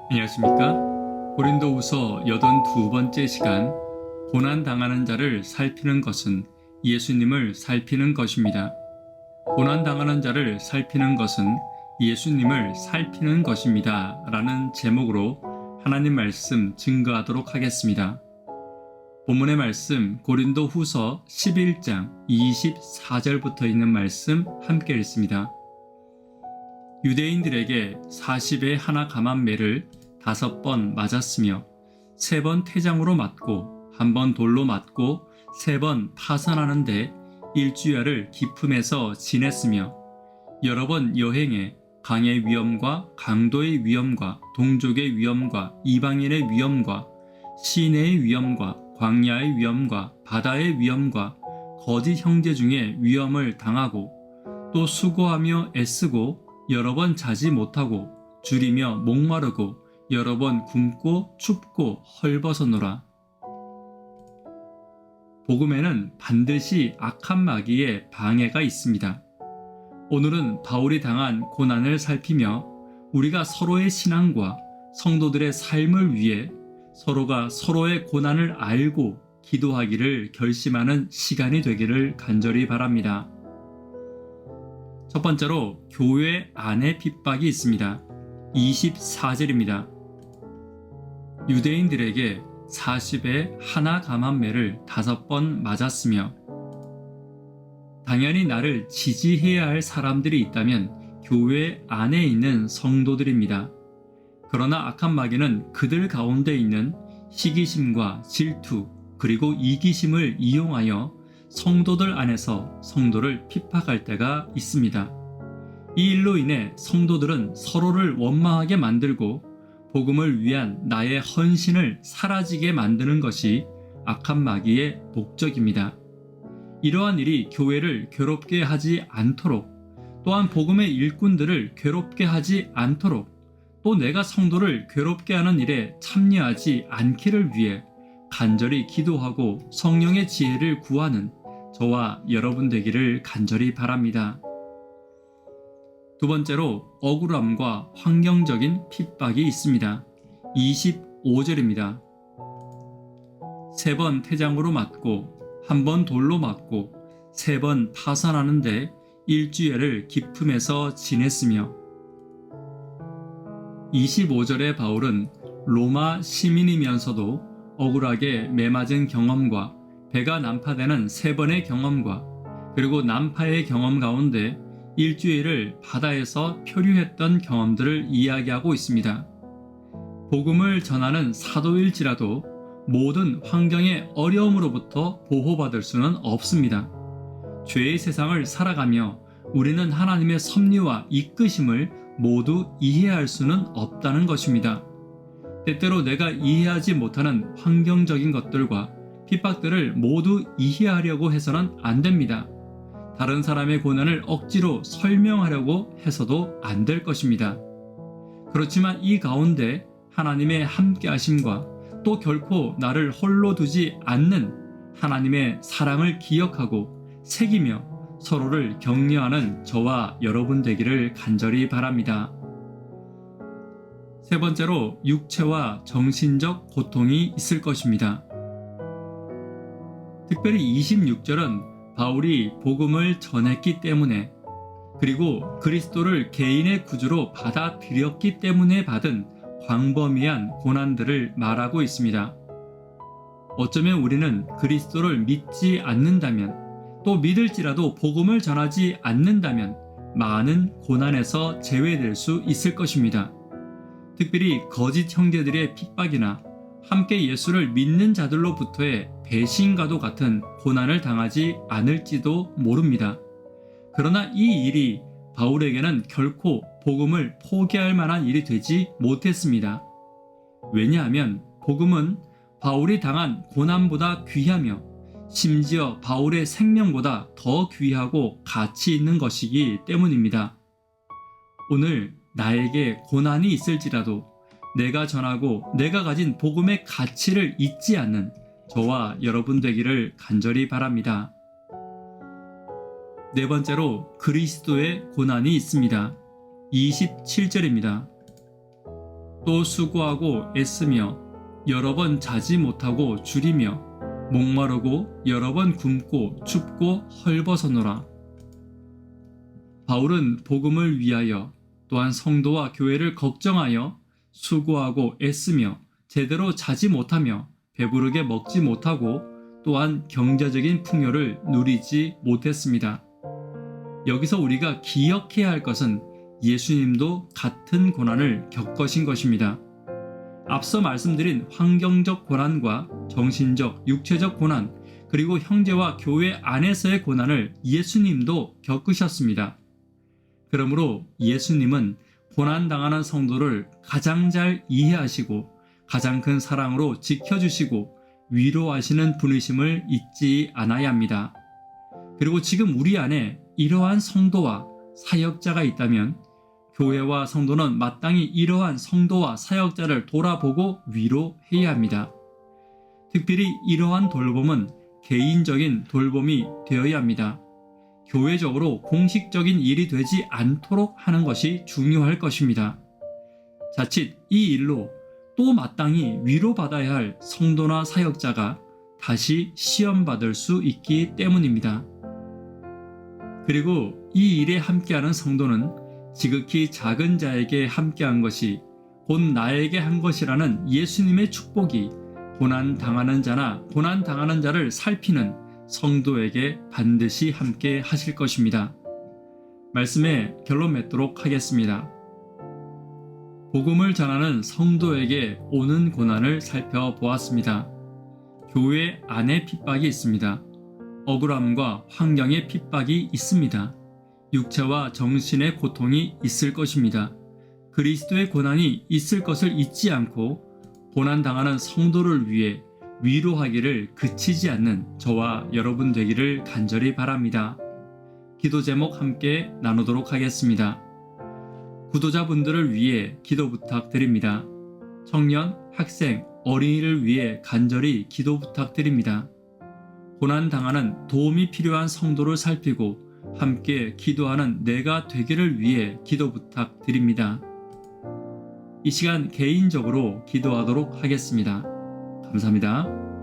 안녕하십니까? 고린도후서 82번째 시간, 고난당하는 자를 살피는 것은 예수님을 살피는 것입니다. 고난당하는 자를 살피는 것은 예수님을 살피는 것입니다. 라는 제목으로 하나님 말씀 증거하도록 하겠습니다. 본문의 말씀 고린도후서 11장 24절부터 있는 말씀 함께 읽습니다. 유대인들에게 40에 하나 감한 매를 5번 맞았으며 3번 태장으로 맞고 1번 돌로 맞고 3번 파선하는데 일주야를 기품에서 지냈으며 여러 번 여행에 강의 위험과 강도의 위험과 동족의 위험과 이방인의 위험과 시내의 위험과 광야의 위험과 바다의 위험과 거짓 형제 중에 위험을 당하고 또 수고하며 애쓰고 여러 번 자지 못하고 줄이며 목마르고 여러 번 굶고 춥고 헐벗어노라. 복음에는 반드시 악한 마귀의 방해가 있습니다. 오늘은 바울이 당한 고난을 살피며 우리가 서로의 신앙과 성도들의 삶을 위해 서로가 서로의 고난을 알고 기도하기를 결심하는 시간이 되기를 간절히 바랍니다. 첫 번째로 교회 안에 핍박이 있습니다. 24절입니다. 유대인들에게 40에 하나 감한 매를 5번 맞았으며, 당연히 나를 지지해야 할 사람들이 있다면 교회 안에 있는 성도들입니다. 그러나 악한 마귀는 그들 가운데 있는 시기심과 질투 그리고 이기심을 이용하여 성도들 안에서 성도를 핍박할 때가 있습니다. 이 일로 인해 성도들은 서로를 원망하게 만들고 복음을 위한 나의 헌신을 사라지게 만드는 것이 악한 마귀의 목적입니다. 이러한 일이 교회를 괴롭게 하지 않도록, 또한 복음의 일꾼들을 괴롭게 하지 않도록, 또 내가 성도를 괴롭게 하는 일에 참여하지 않기를 위해 간절히 기도하고 성령의 지혜를 구하는 저와 여러분 되기를 간절히 바랍니다. 두 번째로 억울함과 환경적인 핍박이 있습니다. 25절입니다. 3번 태장으로 맞고 1번 돌로 맞고 3번 파선하는데 일주일을 기품에서 지냈으며. 25절의 바울은 로마 시민이면서도 억울하게 매맞은 경험과 배가 난파되는 3번의 경험과 그리고 난파의 경험 가운데 일주일을 바다에서 표류했던 경험들을 이야기하고 있습니다. 복음을 전하는 사도일지라도 모든 환경의 어려움으로부터 보호받을 수는 없습니다. 죄의 세상을 살아가며 우리는 하나님의 섭리와 이끄심을 모두 이해할 수는 없다는 것입니다. 때때로 내가 이해하지 못하는 환경적인 것들과 핍박들을 모두 이해하려고 해서는 안 됩니다. 다른 사람의 고난을 억지로 설명하려고 해서도 안 될 것입니다. 그렇지만 이 가운데 하나님의 함께하심과 또 결코 나를 홀로 두지 않는 하나님의 사랑을 기억하고 새기며 서로를 격려하는 저와 여러분 되기를 간절히 바랍니다. 세 번째로 육체와 정신적 고통이 있을 것입니다. 특별히 26절은 바울이 복음을 전했기 때문에, 그리고 그리스도를 개인의 구주로 받아들였기 때문에 받은 광범위한 고난들을 말하고 있습니다. 어쩌면 우리는 그리스도를 믿지 않는다면, 또 믿을지라도 복음을 전하지 않는다면 많은 고난에서 제외될 수 있을 것입니다. 특별히 거짓 형제들의 핍박이나 함께 예수를 믿는 자들로부터의 배신과도 같은 고난을 당하지 않을지도 모릅니다. 그러나 이 일이 바울에게는 결코 복음을 포기할 만한 일이 되지 못했습니다. 왜냐하면 복음은 바울이 당한 고난보다 귀하며 심지어 바울의 생명보다 더 귀하고 가치 있는 것이기 때문입니다. 오늘 나에게 고난이 있을지라도 내가 전하고 내가 가진 복음의 가치를 잊지 않는 저와 여러분 되기를 간절히 바랍니다. 네 번째로 그리스도의 고난이 있습니다. 27절입니다. 또 수고하고 애쓰며 여러 번 자지 못하고 줄이며 목마르고 여러 번 굶고 춥고 헐벗어노라. 바울은 복음을 위하여 또한 성도와 교회를 걱정하여 수고하고 애쓰며 제대로 자지 못하며 배부르게 먹지 못하고 또한 경제적인 풍요를 누리지 못했습니다. 여기서 우리가 기억해야 할 것은 예수님도 같은 고난을 겪으신 것입니다. 앞서 말씀드린 환경적 고난과 정신적, 육체적 고난, 그리고 형제와 교회 안에서의 고난을 예수님도 겪으셨습니다. 그러므로 예수님은 고난당하는 성도를 가장 잘 이해하시고 가장 큰 사랑으로 지켜주시고 위로하시는 분이심을 잊지 않아야 합니다. 그리고 지금 우리 안에 이러한 성도와 사역자가 있다면 교회와 성도는 마땅히 이러한 성도와 사역자를 돌아보고 위로해야 합니다. 특별히 이러한 돌봄은 개인적인 돌봄이 되어야 합니다. 교회적으로 공식적인 일이 되지 않도록 하는 것이 중요할 것입니다. 자칫 이 일로 또 마땅히 위로받아야 할 성도나 사역자가 다시 시험받을 수 있기 때문입니다. 그리고 이 일에 함께하는 성도는 지극히 작은 자에게 함께한 것이 곧 나에게 한 것이라는 예수님의 축복이 고난당하는 자나 고난당하는 자를 살피는 성도에게 반드시 함께 하실 것입니다. 말씀에 결론 맺도록 하겠습니다. 복음을 전하는 성도에게 오는 고난을 살펴보았습니다. 교회 안에 핍박이 있습니다. 억울함과 환경의 핍박이 있습니다. 육체와 정신의 고통이 있을 것입니다. 그리스도의 고난이 있을 것을 잊지 않고 고난당하는 성도를 위해 위로하기를 그치지 않는 저와 여러분 되기를 간절히 바랍니다. 기도 제목 함께 나누도록 하겠습니다. 구도자분들을 위해 기도 부탁드립니다. 청년, 학생, 어린이를 위해 간절히 기도 부탁드립니다. 고난당하는 도움이 필요한 성도를 살피고 함께 기도하는 내가 되기를 위해 기도 부탁드립니다. 이 시간 개인적으로 기도하도록 하겠습니다. 감사합니다.